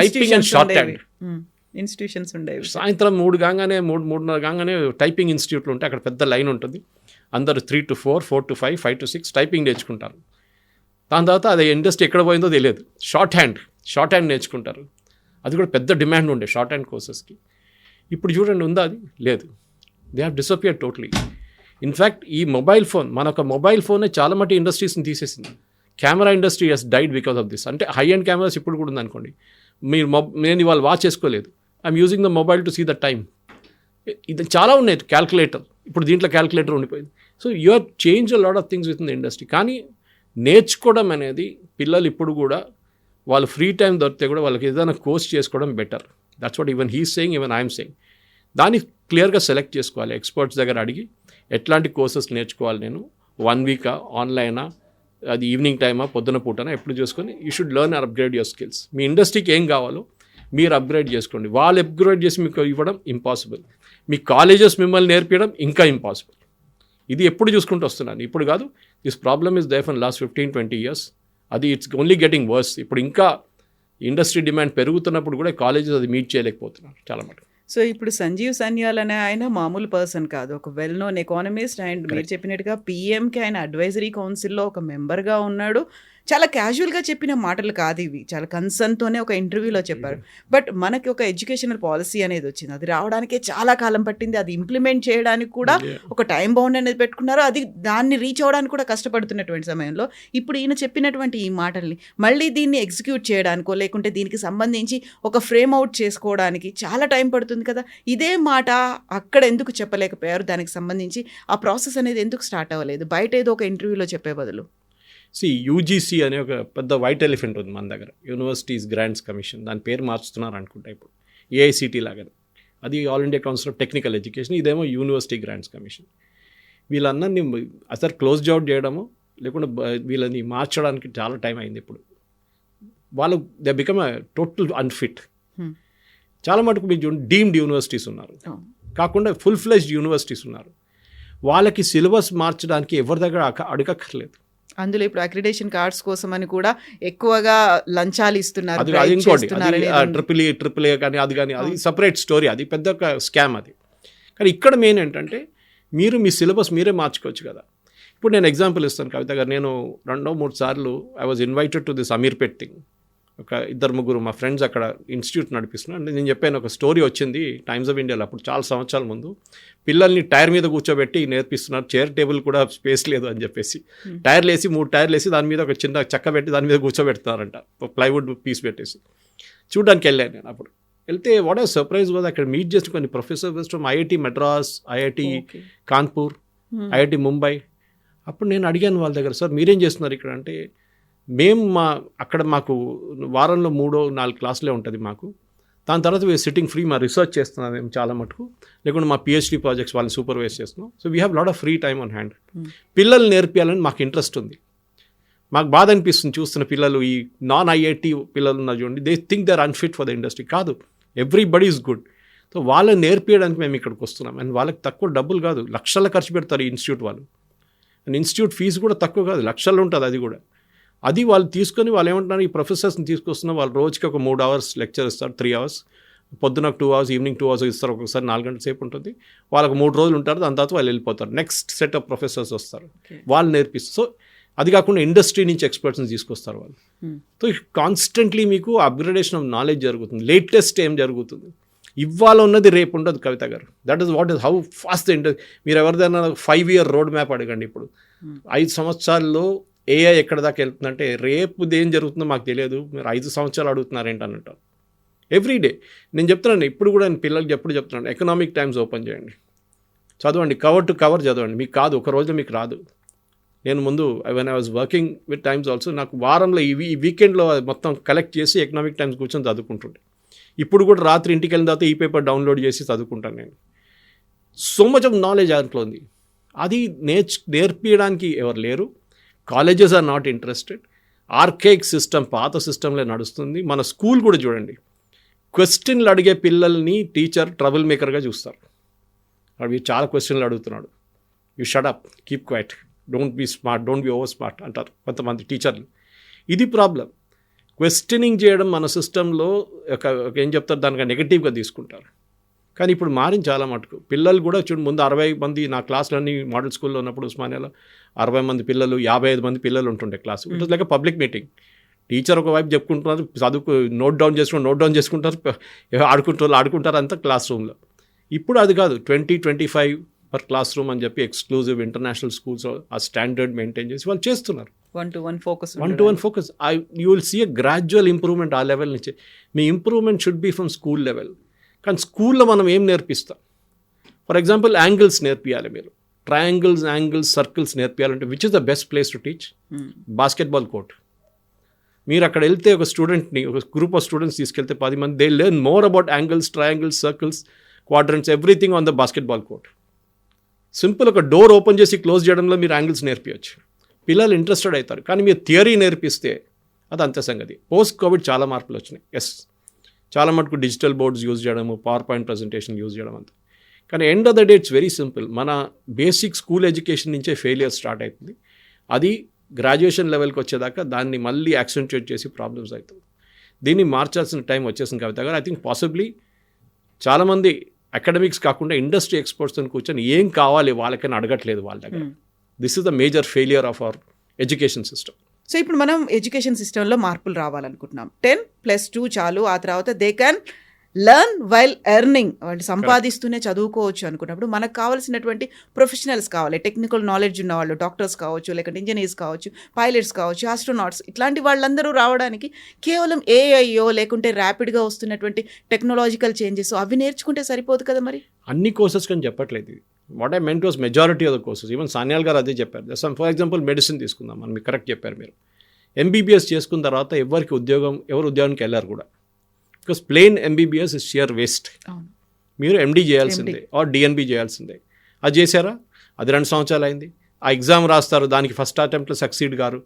Typing and short hand institutions ఉండేవి. సాయంత్రం 3:30 కాగానే టైపింగ్ ఇన్స్టిట్యూట్లు ఉంటే అక్కడ పెద్ద లైన్ ఉంటుంది. అందరూ 3 to 4, 4 to 5, 5 to 6 టైపింగ్ నేర్చుకుంటారు. దాని తర్వాత అది ఇండస్ట్రీ ఎక్కడ పోయిందో తెలియదు. షార్ట్ హ్యాండ్ నేర్చుకుంటారు. అది కూడా పెద్ద డిమాండ్ ఉండే షార్ట్ హ్యాండ్ కోర్సెస్కి. ఇప్పుడు చూడండి, ఉందా? అది లేదు. They have disappeared totally. In fact ఈ మనొక మొబైల్ ఫోనే చాలా మట్టి ఇండస్ట్రీస్ని తీసేసింది. Camera industry has died because of this. అంటే హై అండ్ కెమెరాస్ ఇప్పుడు కూడా ఉందనుకోండి, నేను ఇవాళ వాచ్ చేసుకోలేదు, I'm using the mobile to see the time. ఇది చాలా ఉన్నాయి. క్యాల్కులేటర్, ఇప్పుడు దీంట్లో క్యాల్కులేటర్ ఉండిపోయింది. So you are change a lot of things with in the industry. కానీ నేర్చుకోవడం అనేది పిల్లలు ఇప్పుడు కూడా వాళ్ళు ఫ్రీ టైం దొరికితే కూడా వాళ్ళకి ఏదైనా కోర్స్ చేసుకోవడం better. That's what even he's saying, even I'm saying. దాన్ని క్లియర్గా సెలెక్ట్ చేసుకోవాలి. ఎక్స్పర్ట్స్ దగ్గర అడిగి ఎట్లాంటి కోర్సెస్ నేర్చుకోవాలి, నేను 1 వీకా, ఆన్లైనా, అది ఈవినింగ్ టైమా, పొద్దున పూటనా, ఎప్పుడు చేసుకొని you should learn and upgrade your skills. మీ ఇండస్ట్రీకి ఏం కావాలో మీరు అప్గ్రేడ్ చేసుకోండి. వాళ్ళు అప్గ్రేడ్ చేసి మీకు ఇవ్వడం ఇంపాసిబుల్. మీ కాలేజెస్ మిమ్మల్ని నేర్పించడం ఇంకా ఇంపాసిబుల్. ఇది ఎప్పుడు చూసుకుంటూ వస్తున్నాను, ఇప్పుడు కాదు. This problem is there for last 15-20 years. అది ఇట్స్ ఓన్లీ గెటింగ్ వర్స్. ఇప్పుడు ఇంకా ఇండస్ట్రీ డిమాండ్ పెరుగుతున్నప్పుడు కూడా కాలేజెస్ అది మీట్ చేయలేకపోతున్నారు చాలా మటుకు. సో ఇప్పుడు సంజీవ్ సన్యాల్ అనే ఆయన మామూలు పర్సన్ కాదు, ఒక వెల్ నోన్ ఎకానమిస్ట్. అండ్ మీరు చెప్పినట్టుగా పిఎంకి ఆయన అడ్వైజరీ కౌన్సిల్లో ఒక మెంబర్గా ఉన్నాడు. చాలా క్యాజువల్గా చెప్పిన మాటలు కాదు ఇవి, చాలా కన్సర్న్తోనే ఒక ఇంటర్వ్యూలో చెప్పారు. బట్ మనకి ఒక ఎడ్యుకేషనల్ పాలసీ అనేది వచ్చింది, అది రావడానికే చాలా కాలం పట్టింది. అది ఇంప్లిమెంట్ చేయడానికి కూడా ఒక టైం బౌండ్ అనేది పెట్టుకున్నారు. అది దాన్ని రీచ్ అవ్వడానికి కూడా కష్టపడుతున్నటువంటి సమయంలో ఇప్పుడు ఈయన చెప్పినటువంటి ఈ మాటల్ని మళ్ళీ దీన్ని ఎగ్జిక్యూట్ చేయడానికో లేకుంటే దీనికి సంబంధించి ఒక ఫ్రేమ్ అవుట్ చేసుకోవడానికి చాలా టైం పడుతుంది కదా. ఇదే మాట అక్కడ ఎందుకు చెప్పలేకపోయారు? దానికి సంబంధించి ఆ ప్రాసెస్ అనేది ఎందుకు స్టార్ట్ అవ్వలేదు బయట ఏదో ఒక ఇంటర్వ్యూలో చెప్పే బదులు? యూజీసీ అనే ఒక పెద్ద వైట్ ఎలిఫెంట్ ఉంది మన దగ్గర, యూనివర్సిటీస్ గ్రాంట్స్ కమిషన్. దాని పేరు మార్చుతున్నారు అనుకుంటా ఇప్పుడు, ఏఐసిటీ లాగానే. అది all India council of technical education, ఇదేమో యూనివర్సిటీ గ్రాంట్స్ కమిషన్. వీళ్ళందరినీ అసలు క్లోజ్ అవుట్ చేయడము లేకుండా వీళ్ళని మార్చడానికి చాలా టైం అయింది. ఇప్పుడు వాళ్ళు దే బికమ్ టోటల్ అన్ఫిట్. చాలా మటుకు మీరు చూడండి డీమ్డ్ యూనివర్సిటీస్ ఉన్నారు, కాకుండా ఫుల్ ఫ్లెజ్డ్ యూనివర్సిటీస్ ఉన్నారు. వాళ్ళకి సిలబస్ మార్చడానికి ఎవరి దగ్గర అడగక్కర్లేదు. అందులో ఇప్పుడు అక్రిడేషన్ కార్డ్స్ కోసం అని కూడా ఎక్కువగా లంచాలు ఇస్తున్నారు. అది ఇంకోటి ట్రిపుల్ ఏ కానీ అది కానీ అది సపరేట్ స్టోరీ, అది పెద్ద స్కామ్ అది. కానీ ఇక్కడ మెయిన్ ఏంటంటే మీరు మీ సిలబస్ మీరే మార్చుకోవచ్చు కదా. ఇప్పుడు నేను ఎగ్జాంపుల్ ఇస్తాను కవిత గారు. నేను 2-3 సార్లు I was invited to this Ameerpet thing. ఒక 2-3 మా ఫ్రెండ్స్ అక్కడ ఇన్స్టిట్యూట్ నడిపిస్తున్నారు. అంటే నేను చెప్పాను ఒక స్టోరీ వచ్చింది టైమ్స్ ఆఫ్ ఇండియాలో అప్పుడు చాలా సంవత్సరాల ముందు. పిల్లల్ని టైర్ మీద కూర్చోబెట్టి నేర్పిస్తున్నారు, చైర్ టేబుల్ కూడా స్పేస్ లేదు అని చెప్పేసి 3 టైర్లు వేసి దాని మీద ఒక చిన్న చెక్క పెట్టి దాని మీద కూర్చోబెడుతున్నారంట, ప్లైవుడ్ పీస్ పెట్టేసి. చూడడానికి వెళ్ళాను నేను. అప్పుడు వెళ్తే వాట్ ఆర్ సర్ప్రైజ్ వాజ్ అక్కడ మీట్ చేసిన కొన్ని professors from IIT Madras, IIT Kanpur, IIT Mumbai. అప్పుడు నేను అడిగాను వాళ్ళ దగ్గర, సార్ మీరేం చేస్తున్నారు ఇక్కడ అంటే, మేము అక్కడ మాకు వారంలో 3-4 క్లాసులే ఉంటుంది మాకు. దాని తర్వాత వీఆర్ సిట్టింగ్ ఫ్రీ, మా రీసెర్చ్ చేస్తున్నాం మేము చాలా మటుకు, లేకుంటే మా పిహెచ్డి ప్రాజెక్ట్స్ వాళ్ళని సూపర్వైజ్ చేస్తున్నాం. So we have lot of free time on hand. పిల్లలు నేర్పియాలని మాకు ఇంట్రెస్ట్ ఉంది. మాకు బాధ అనిపిస్తుంది చూస్తున్న పిల్లలు, ఈ నాన్ ఐఐటి పిల్లలు ఉన్నారు చూడండి, they think they are unfit for the industry. కాదు, ఎవ్రీబడి ఈజ్ గుడ్. సో వాళ్ళని నేర్పించడానికి మేము ఇక్కడికి వస్తున్నాం. అండ్ వాళ్ళకి తక్కువ డబ్బులు కాదు, లక్షల ఖర్చు పెడతారు ఈ ఇన్స్టిట్యూట్ వాళ్ళు. అండ్ ఇన్స్టిట్యూట్ ఫీజు కూడా తక్కువ కాదు, లక్షల్లో ఉంటుంది అది కూడా. అది వాళ్ళు తీసుకొని వాళ్ళు ఏమంటున్నారు, ఈ ప్రొఫెసర్స్ని తీసుకొస్తున్నారు, వాళ్ళు రోజుకి ఒక 3 hours లెక్చర్ ఇస్తారు, 3 hours, పొద్దున 2 hours, ఈవినింగ్ 2 hours ఇస్తారు. ఒక్కొక్కసారి 4 గంటల సేపు ఉంటుంది. వాళ్ళకు 3 రోజులు ఉంటారు, దాని తర్వాత వాళ్ళు వెళ్ళిపోతారు. నెక్స్ట్ సెట్ ఆఫ్ ప్రొఫెసర్స్ వస్తారు, వాళ్ళు నేర్పిస్తారు. సో అది కాకుండా ఇండస్ట్రీ నుంచి ఎక్స్పర్ట్స్ని తీసుకొస్తారు వాళ్ళు. సో కాన్స్టెంట్లీ మీకు అప్గ్రేడేషన్ ఆఫ్ నాలెడ్జ్ జరుగుతుంది. లేటెస్ట్ ఏం జరుగుతుంది, ఇవాళ ఉన్నది రేపు ఉండదు కవిత గారు. That is what is how fast the industry. మీరు ఎవరిదైనా 5-year రోడ్ మ్యాప్ అడగండి. ఇప్పుడు 5 సంవత్సరాల్లో ఏఐ ఎక్కడ దాకా వెళ్తుందంటే, రేపు ఏం జరుగుతుందో మాకు తెలియదు, మీరు 5 సంవత్సరాలు అడుగుతున్నారు ఏంటంటారు ఎవ్రీడే. నేను చెప్తున్నాను, ఇప్పుడు కూడా నేను పిల్లలకి ఎప్పుడు చెప్తున్నాను, ఎకనామిక్ టైమ్స్ ఓపెన్ చేయండి, చదవండి, కవర్ టు కవర్ చదవండి. మీకు కాదు, ఒక రోజులో మీకు రాదు. నేను ముందు when I was working with times also, నాకు వారంలో ఈ వీకెండ్లో మొత్తం కలెక్ట్ చేసి ఎకనామిక్ టైమ్స్ కూర్చొని చదువుకుంటుండే. ఇప్పుడు కూడా రాత్రి ఇంటికి వెళ్ళిన తర్వాత ఈ పేపర్ డౌన్లోడ్ చేసి చదువుకుంటాను నేను. సో మచ్ ఆఫ్ నాలెడ్జ్ దాంట్లో ఉంది. అది నేర్పించడానికి ఎవరు లేరు. Colleges are not interested. Archaic system, పాత సిస్టంలో నడుస్తుంది. మన స్కూల్ కూడా చూడండి, క్వశ్చన్లు అడిగే పిల్లల్ని టీచర్ ట్రబుల్ మేకర్గా చూస్తారు. అవి చాలా క్వశ్చన్లు అడుగుతున్నాడు, you shut up, keep quiet, don't be smart, don't be over smart అంటారు కొంతమంది టీచర్లు. ఇది ప్రాబ్లం. క్వశ్చనింగ్ చేయడం మన సిస్టంలో ఏం చెప్తారు, దానికి నెగిటివ్గా తీసుకుంటారు. కానీ ఇప్పుడు మారింది చాలా మటుకు. పిల్లలు కూడా చూడు, ముందు 60 మంది నా క్లాసులన్నీ మోడల్ స్కూల్లో ఉన్నప్పుడు ఉస్మానియాలో 60 మంది పిల్లలు, 55 మంది పిల్లలు ఉంటుండే class. It was like public meeting. Teacher ఒకవైపు చెప్పుకుంటున్నారు, చదువుకు నోట్ డౌన్ చేసుకుంటారు, ఆడుకుంటారు అంతా క్లాస్ రూమ్లో. ఇప్పుడు అది కాదు, 20-25 పర్ క్లాస్ రూమ్ అని చెప్పి ఎక్స్క్లూజివ్ ఇంటర్నేషనల్ స్కూల్స్ ఆ స్టాండర్డ్ మెయింటైన్ చేసి వాళ్ళు చేస్తున్నారు. 1-to-1 focus. You will see a gradual improvement ఆ లెవెల్ నుంచి. మీ improvement should be from school level. కానీ స్కూల్లో మనం ఏం నేర్పిస్తాం? ఫర్ ఎగ్జాంపుల్ యాంగిల్స్ నేర్పియాలి మీరు, ట్రయాంగిల్స్, యాంగిల్స్, సర్కిల్స్ నేర్పియాలంటే which is the best place to teach? Basketball court. మీరు అక్కడ వెళ్తే ఒక స్టూడెంట్ని, ఒక గ్రూప్ ఆఫ్ స్టూడెంట్స్ తీసుకెళ్తే 10 మంది, they learn more about angles, triangles, circles, quadrants, everything on the basketball court. Simple ఒక డోర్ ఓపెన్ చేసి క్లోజ్ చేయడంలో మీరు యాంగిల్స్ నేర్పించచ్చు. పిల్లలు ఇంట్రెస్టెడ్ అవుతారు. కానీ మీరు థియరీ నేర్పిస్తే అది అంతే సంగతి. పోస్ట్ కోవిడ్ చాలా మార్పులు వచ్చినాయి. ఎస్, చాలా మటుకు డిజిటల్ బోర్డ్స్ యూజ్ చేయడము, పవర్ పాయింట్ ప్రజెంటేషన్ యూజ్ చేయడం అంతా. కానీ end of the day it's very simple. మన బేసిక్ స్కూల్ ఎడ్యుకేషన్ నుంచే ఫెయిలియర్ స్టార్ట్ అవుతుంది. అది గ్రాడ్యుయేషన్ లెవెల్కి వచ్చేదాకా దాన్ని మళ్ళీ యాక్సెంట్యుయేట్ చేసి ప్రాబ్లమ్స్ అవుతుంది. దీన్ని మార్చాల్సిన టైం వచ్చేసింది కవిత గారు. ఐ థింక్ పాసిబ్లీ చాలామంది అకాడమిక్స్ కాకుండా ఇండస్ట్రీ ఎక్స్పర్ట్స్తో కూర్చొని ఏం కావాలి వాళ్ళకని అడగట్లేదు వాళ్ళ దగ్గర. This is the major failure of our education system. So ఇప్పుడు మనం ఎడ్యుకేషన్ సిస్టంలో మార్పులు రావాలనుకుంటున్నాం. 10+2 చాలు, ఆ తర్వాత they can learn while earning, అంటే సంపాదిస్తూనే చదువుకోవచ్చు అనుకున్నప్పుడు మనకు కావాల్సినటువంటి ప్రొఫెషనల్స్ కావాలి. టెక్నికల్ నాలెడ్జ్ ఉన్న వాళ్ళు, డాక్టర్స్ కావచ్చు, లేకుంటే ఇంజనీర్స్ కావచ్చు, పైలట్స్ కావచ్చు, ఆస్ట్రోనాట్స్, ఇట్లాంటి వాళ్ళందరూ రావడానికి కేవలం ఏఐయో లేకుంటే ర్యాపిడ్గా వస్తున్నటువంటి టెక్నాలజికల్ చేంజెస్ అవి నేర్చుకుంటే సరిపోదు కదా మరి? అన్ని కోర్సెస్ కానీ చెప్పట్లేదు. What I meant was majority of the courses. Even Sanyal గారు అదే చెప్పారు. ఫర్ ఎగ్జాంపుల్ మెడిసిన్ తీసుకుందాం మనం, మీకు కరెక్ట్ చెప్పారు మీరు. ఎంబీబీఎస్ చేసుకున్న తర్వాత ఎవరు ఉద్యోగానికి వెళ్ళారు కూడా. Because plain MBBS is sheer waste. మీరు ఎండీ చేయాల్సిందే ఆర్ డిఎన్బీ చేయాల్సిందే. అది చేశారా? అది 2 సంవత్సరాలు అయింది. ఆ ఎగ్జామ్ రాస్తారు, దానికి ఫస్ట్ అటెంప్ట్లో సక్సీడ్ గారు.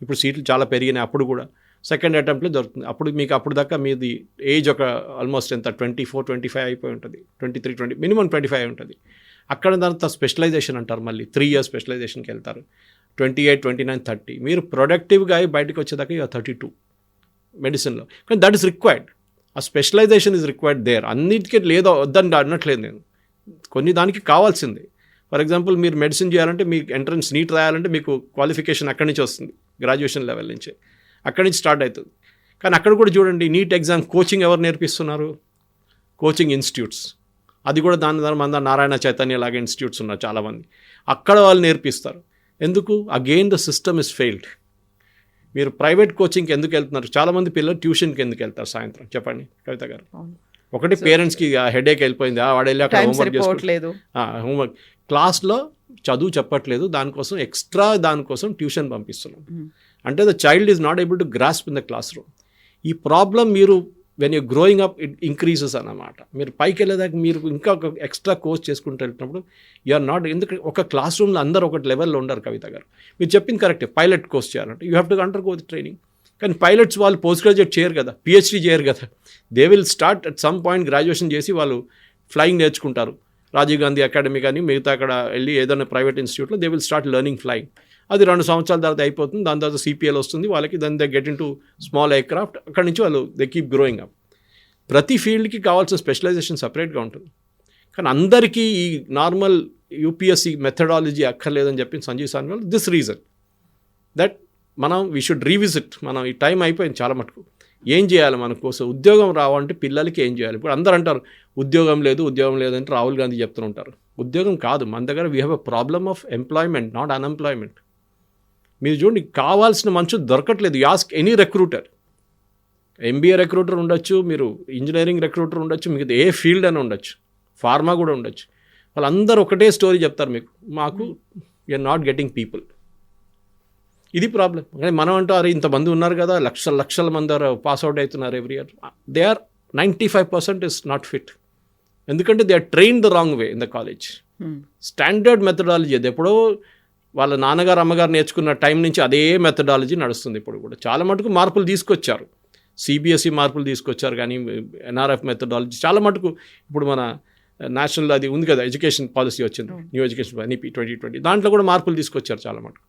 ఇప్పుడు సీట్లు చాలా పెరిగినాయి. అప్పుడు కూడా సెకండ్ అటెంప్ట్లో దొరుకుతుంది. అప్పుడు మీకు అప్పుడు దాకా మీది ఏజ్ ఒక ఆల్మోస్ట్ ఎంత 24-25 అయిపోయి ఉంటుంది, 23-20 మినిమం 25 ఉంటుంది. అక్కడ దాంతో స్పెషలైజేషన్ అంటారు, మళ్ళీ 3 years స్పెషలైజేషన్కి వెళ్తారు, 28, 29, 30. మీరు ప్రొడక్టివ్గా అయి బయటకు వచ్చేదాకా ఇక 32 మెడిసిన్లో. కానీ దట్ ఈస్ రిక్వైర్డ్, ఆ స్పెషలైజేషన్ ఈజ్ రిక్వైర్డ్ దేర్. అన్నిటికీ లేదో వద్దని అనట్లేదు నేను, కొన్ని దానికి కావాల్సిందే. ఫర్ ఎగ్జాంపుల్ మీరు మెడిసిన్ చేయాలంటే మీకు ఎంట్రన్స్ నీట్ రాయాలంటే మీకు క్వాలిఫికేషన్ అక్కడి నుంచి వస్తుంది, గ్రాడ్యుయేషన్ లెవెల్ నుంచి, అక్కడి నుంచి స్టార్ట్ అవుతుంది. కానీ అక్కడ కూడా చూడండి, నీట్ ఎగ్జామ్ కోచింగ్ ఎవరు నేర్పిస్తున్నారు? Coaching institutes. అది కూడా దాని మన నారాయణ చైతన్య లాగా ఇన్స్టిట్యూట్స్ ఉన్నారు చాలామంది, అక్కడ వాళ్ళు నేర్పిస్తారు. ఎందుకు? Again the system is failed. మీరు ప్రైవేట్ కోచింగ్కి ఎందుకు వెళ్తున్నారు? చాలామంది పిల్లలు ట్యూషన్కి ఎందుకు వెళ్తారు సాయంత్రం, చెప్పండి కవిత గారు? ఒకటి పేరెంట్స్కి హెడేక్ వెళ్ళిపోయింది, వాడు వెళ్ళి అక్కడ హోంవర్క్ చేసుకోవట్లేదు, హోంవర్క్ క్లాస్లో చదువు చెప్పట్లేదు, దానికోసం ఎక్స్ట్రా దానికోసం ట్యూషన్ పంపిస్తున్నాం. అంటే the child is not able to grasp in the class room. ఈ ప్రాబ్లం మీరు when you growing up it increases అన్నమాట. మీరు పైకి వెళ్ళేదాకా మీరు ఇంకా ఒక ఎక్స్ట్రా కోర్స్ చేసుకుంటూ వెళ్తున్నప్పుడు యూఆర్ నాట్, ఎందుకంటే ఒక క్లాస్ రూమ్లో అందరూ ఒక లెవెల్లో ఉండరు. కవిత గారు మీరు చెప్పింది కరెక్టే, పైలట్ కోర్స్ చేయాలంటే you have to under go the training. కానీ పైలట్స్ వాళ్ళు పోస్ట్ గ్రాడ్యుయేట్ చేయరు కదా, పిహెచ్డీ చేయరు కదా. They will start at some point graduation చేసి వాళ్ళు ఫ్లయింగ్ నేర్చుకుంటారు. రాజీవ్ గాంధీ అకాడమీ కానీ మిగతా అక్కడ వెళ్ళి ఏదైనా ప్రైవేట్ ఇన్స్టిట్యూట్లో they will start learning flying. అది 2 సంవత్సరాల తర్వాత అయిపోతుంది, దాని తర్వాత సిపిఎల్ వస్తుంది వాళ్ళకి, then they get in to small aircraft. అక్కడి నుంచి వాళ్ళు దే కీప్ గ్రోయింగ్ అప్. ప్రతి ఫీల్డ్కి కావాల్సిన స్పెషలైజేషన్ సపరేట్గా ఉంటుంది. కానీ అందరికీ ఈ నార్మల్ యూపీఎస్సీ మెథడాలజీ అక్కర్లేదని చెప్పి సంజీవ్ సాన్వాల్ దిస్ రీజన్ దట్ మనం వీ షుడ్ రీవిజిట్. మనం ఈ టైం అయిపోయింది చాలా మటుకు. ఏం చేయాలి మన కోసం? ఉద్యోగం రావాలంటే పిల్లలకి ఏం చేయాలి? ఇప్పుడు అందరూ అంటారు ఉద్యోగం లేదంటే రాహుల్ గాంధీ చెప్తుంటారు. ఉద్యోగం కాదు, మన దగ్గర we have a problem of employment, not unemployment. మీరు చూడండి, కావాల్సిన మనుషులు దొరకట్లేదు. Ask any recruiter, MBA recruiter ఉండొచ్చు, మీరు ఇంజనీరింగ్ రిక్రూటర్ ఉండొచ్చు, మీకు ఏ ఫీల్డ్ అని ఉండొచ్చు, ఫార్మా కూడా ఉండొచ్చు. వాళ్ళందరూ ఒకటే స్టోరీ చెప్తారు మీకు, మాకు యూఆర్ నాట్ గెటింగ్ పీపుల్. ఇది ప్రాబ్లం. కానీ మనం అంటారు ఇంతమంది ఉన్నారు కదా, లక్షల మంది పాస్అవుట్ అవుతున్నారు every year. They are 95% is not fit. ఎందుకంటే they are trained the wrong way in the college. Standard methodology అది ఎప్పుడో వాళ్ళ నాన్నగారు అమ్మగారు నేర్చుకున్న టైం నుంచి అదే మెథడాలజీ నడుస్తుంది ఇప్పుడు కూడా. చాలా మటుకు మార్పులు తీసుకొచ్చారు, సిబిఎస్ఈ మార్పులు తీసుకొచ్చారు, కానీ ఎన్ఆర్ఎఫ్ మెథడాలజీ చాలా మటుకు ఇప్పుడు మన నేషనల్ అది ఉంది కదా, ఎడ్యుకేషన్ పాలసీ వచ్చింది, న్యూ ఎడ్యుకేషన్ ఎన్ఈపీ 2020, దాంట్లో కూడా మార్పులు తీసుకొచ్చారు చాలా మటుకు.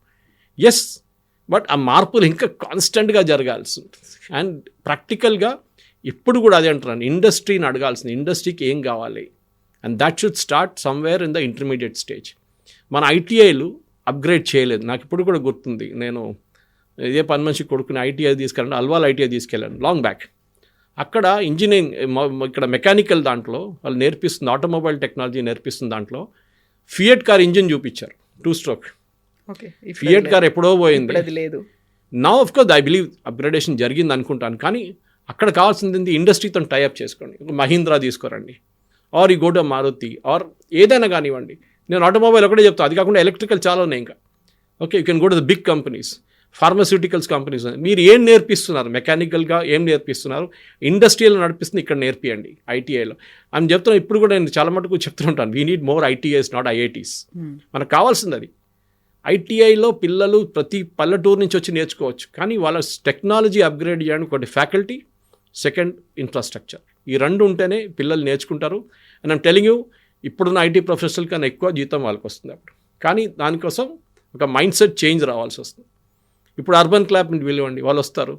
ఎస్, బట్ ఆ మార్పులు ఇంకా కాన్స్టెంట్గా జరగాల్సి ఉంటుంది. అండ్ ప్రాక్టికల్గా ఇప్పుడు కూడా అదే అంటున్నాను, ఇండస్ట్రీని అడగాల్సింది, ఇండస్ట్రీకి ఏం కావాలి, and that should start somewhere in the intermediate stage. మన ఐటీఐలు అప్గ్రేడ్ చేయలేదు. నాకు ఇప్పుడు కూడా గుర్తుంది, నేను ఇదే పని మనిషి కొడుకుని ఐటీఐ తీసుకెళ్ళాను, అల్వాల్ ఐటీఐ తీసుకెళ్ళాను లాంగ్ బ్యాక్. అక్కడ ఇంజనీరింగ్, ఇక్కడ మెకానికల్ దాంట్లో వాళ్ళు నేర్పిస్తుంది, ఆటోమొబైల్ టెక్నాలజీ నేర్పిస్తుంది, దాంట్లో ఫియట్ కార్ ఇంజిన్ చూపించారు, 2 stroke. ఫియట్ కార్ ఎప్పుడో పోయింది, లేదు. నా of course I believe upgradation జరిగింది అనుకుంటాను. కానీ అక్కడ కావాల్సింది ఇండస్ట్రీతో టైఅప్ చేసుకోండి. మహీంద్రా తీసుకోరండి, ఆర్ ఈ గో టు మారుతి, ఆర్ ఏదైనా కానివ్వండి. నేను ఆటోమొబైల్ ఒకటే చెప్తాను, అది కాకుండా ఎలక్ట్రికల్ చాలా ఉన్నాయి ఇంకా. Okay, you can go to the big companies, pharmaceuticals companies. మీరు ఏం నేర్పిస్తున్నారు, మెకానికల్గా ఏం నేర్పిస్తున్నారు, ఇండస్ట్రియల్ నడిపిస్తుంది, ఇక్కడ నేర్పియండి ఐటీఐలో అని చెప్తున్నాను. ఇప్పుడు కూడా నేను చాలా మటుకు చెప్తుంటాను, we need more ITIs, not IITs. మనకు కావాల్సింది అది. ఐటీఐలో పిల్లలు ప్రతి పల్లెటూరు నుంచి వచ్చి నేర్చుకోవచ్చు, కానీ వాళ్ళ టెక్నాలజీ అప్గ్రేడ్ చేయడానికి ఒకటి ఫ్యాకల్టీ, సెకండ్ ఇన్ఫ్రాస్ట్రక్చర్. ఈ 2 ఉంటేనే పిల్లలు నేర్చుకుంటారు. అండ్ ఐమ్ టెలింగ్ యూ, ఇప్పుడున్న ఐటీ ప్రొఫెషనల్ కన్నా ఎక్కువ జీతం వాళ్ళకి వస్తుంది అప్పుడు. కానీ దానికోసం ఒక మైండ్ సెట్ చేంజ్ రావాల్సి వస్తుంది. ఇప్పుడు అర్బన్ క్లాబ్ పిలవండి, వాళ్ళు వస్తారు,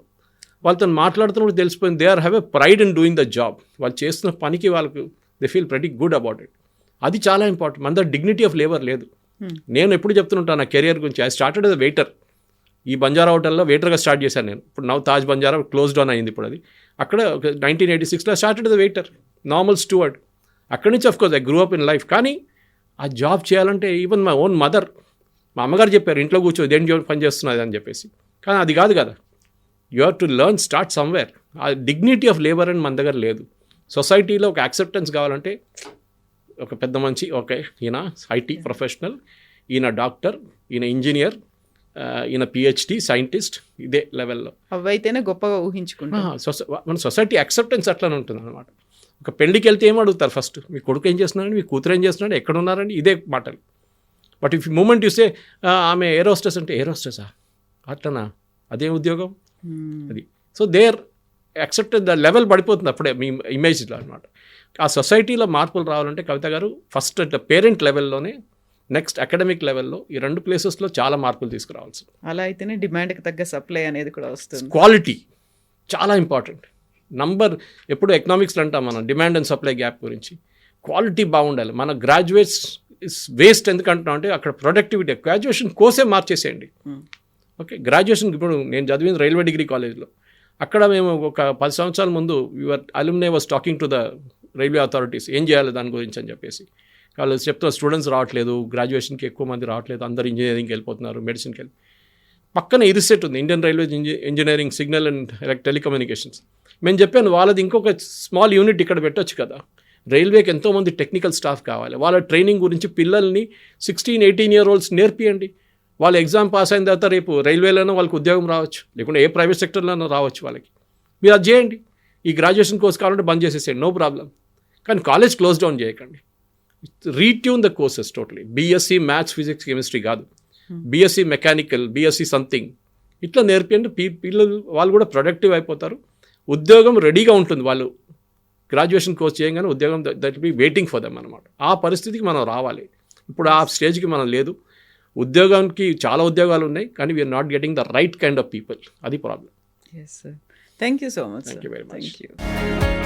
వాళ్ళతో మాట్లాడుతున్నప్పుడు తెలిసిపోయింది, they are have a pride in doing the job. వాళ్ళు చేస్తున్న పనికి వాళ్ళకు they feel pretty good about it. అది చాలా ఇంపార్టెంట్. మన దగ్గర డిగ్నిటీ ఆఫ్ లేబర్ లేదు. నేను ఎప్పుడు చెప్తుంటాను నా కెరియర్ గురించి, ఐ స్టార్టెడ్ ఎస్ వెయిటర్. ఈ బంజారా హోటల్లో వెయిటర్గా స్టార్ట్ చేశాను నేను. ఇప్పుడు now Taj Banjara close down అయింది ఇప్పుడు అది. అక్కడ 1986లో started as waiter, normal steward. అక్కడి నుంచి of course I grew up in life. కానీ ఆ జాబ్ చేయాలంటే ఈవెన్ మై ఓన్ మదర్, మా అమ్మగారు చెప్పారు, ఇంట్లో కూర్చో దేని పని చేస్తున్నది అని చెప్పేసి. కానీ అది కాదు కదా, you have to learn, start somewhere. ఆ డిగ్నిటీ ఆఫ్ లేబర్ అని మన దగ్గర లేదు. సొసైటీలో ఒక యాక్సెప్టెన్స్ కావాలంటే ఒక పెద్ద మంచి, ఓకే ఈయన ఐటీ ప్రొఫెషనల్, ఈయన డాక్టర్, ఈయన ఇంజనీర్, ఈయన పిహెచ్డి సైంటిస్ట్, ఇదే లెవెల్లో అవైతేనే గొప్పగా ఊహించుకుంటాం. మన సొసైటీ యాక్సెప్టెన్స్ అట్లానే ఉంటుంది అనమాట. ఒక పెళ్ళికి వెళ్తే ఏం అడుగుతారు ఫస్ట్, మీ కొడుకు ఏం చేస్తున్నారండి, మీ కూతురు ఏం చేస్తున్నాడు, ఎక్కడ ఉన్నారండి, ఇదే మాటలు. బట్ ఇఫ్ మూమెంట్ చూస్తే ఆమె ఏరోస్టెస్ అంటే ఏరోస్టెసా, అట్లనా, అదే ఉద్యోగం. అది so they're accepted the level పడిపోతుంది అప్పుడే మీ ఇమేజ్లో అనమాట. ఆ సొసైటీలో మార్పులు రావాలంటే కవిత గారు ఫస్ట్ అట్లా పేరెంట్ లెవెల్లోనే, నెక్స్ట్ అకాడమిక్ లెవెల్లో ఈ 2 ప్లేసెస్లో చాలా మార్పులు తీసుకురావాల్సి. అలా అయితేనే డిమాండ్కి తగ్గ సప్లై అనేది కూడా వస్తుంది. క్వాలిటీ చాలా ఇంపార్టెంట్. ఎప్పుడు ఎకనామిక్స్లో అంటాం మనం డిమాండ్ అండ్ సప్లై గ్యాప్ గురించి. క్వాలిటీ బాగుండాలి. మన గ్రాడ్యుయేట్స్ వేస్ట్ ఎందుకంటున్నాం అంటే అక్కడ ప్రొడక్టివిటీ, గ్రాడ్యుయేషన్ కోర్సే మార్చేసేయండి. ఓకే, గ్రాడ్యుయేషన్ ఇప్పుడు నేను చదివింది రైల్వే డిగ్రీ కాలేజ్లో. అక్కడ మేము ఒక 10 సంవత్సరాల ముందు your alumni was talking to the railway authorities ఏం చేయాలి దాని గురించి అని చెప్పేసి. వాళ్ళు చెప్తున్న స్టూడెంట్స్ రావట్లేదు, గ్రాడ్యుయేషన్కి ఎక్కువ మంది రావట్లేదు, అందరు ఇంజనీరింగ్కి వెళ్ళిపోతున్నారు, మెడిసిన్కి వెళ్ళి. పక్కన ఇరిసెట్ ఉంది, Indian railway engineering signal and telecommunications. మేము చెప్పాను వాళ్ళది ఇంకొక స్మాల్ యూనిట్ ఇక్కడ పెట్టొచ్చు కదా. రైల్వేకి ఎంతోమంది టెక్నికల్ స్టాఫ్ కావాలి. వాళ్ళ ట్రైనింగ్ గురించి పిల్లల్ని 16-18 year olds నేర్పియండి. వాళ్ళు ఎగ్జామ్ పాస్ అయిన తర్వాత రేపు రైల్వేలోనూ వాళ్ళకి ఉద్యోగం రావచ్చు, లేకుంటే ఏ ప్రైవేట్ సెక్టర్లోనూ రావచ్చు వాళ్ళకి. మీరు అది చేయండి. ఈ గ్రాడ్యుయేషన్ కోర్స్ కావాలంటే బంద్ చేసేసేయండి, నో ప్రాబ్లం. కానీ కాలేజ్ క్లోజ్ డౌన్ చేయకండి. Retune the courses totally. BSc maths, physics, chemistry కాదు, బీఎస్సీ మెకానికల్, బీఎస్సీ సంథింగ్ ఇట్లా నేర్పియండి. పిల్లలు వాళ్ళు కూడా ప్రొడక్టివ్ అయిపోతారు, ఉద్యోగం రెడీగా ఉంటుంది. వాళ్ళు గ్రాడ్యుయేషన్ కోర్స్ చేయగానే ఉద్యోగం that be waiting for them అనమాట. ఆ పరిస్థితికి మనం రావాలి. ఇప్పుడు ఆ స్టేజ్కి మనం లేదు. ఉద్యోగానికి చాలా ఉద్యోగాలు ఉన్నాయి, కానీ we are not getting the right kind of people. అది problem. Yes sir, thank you so much. Thank you very much. Thank you.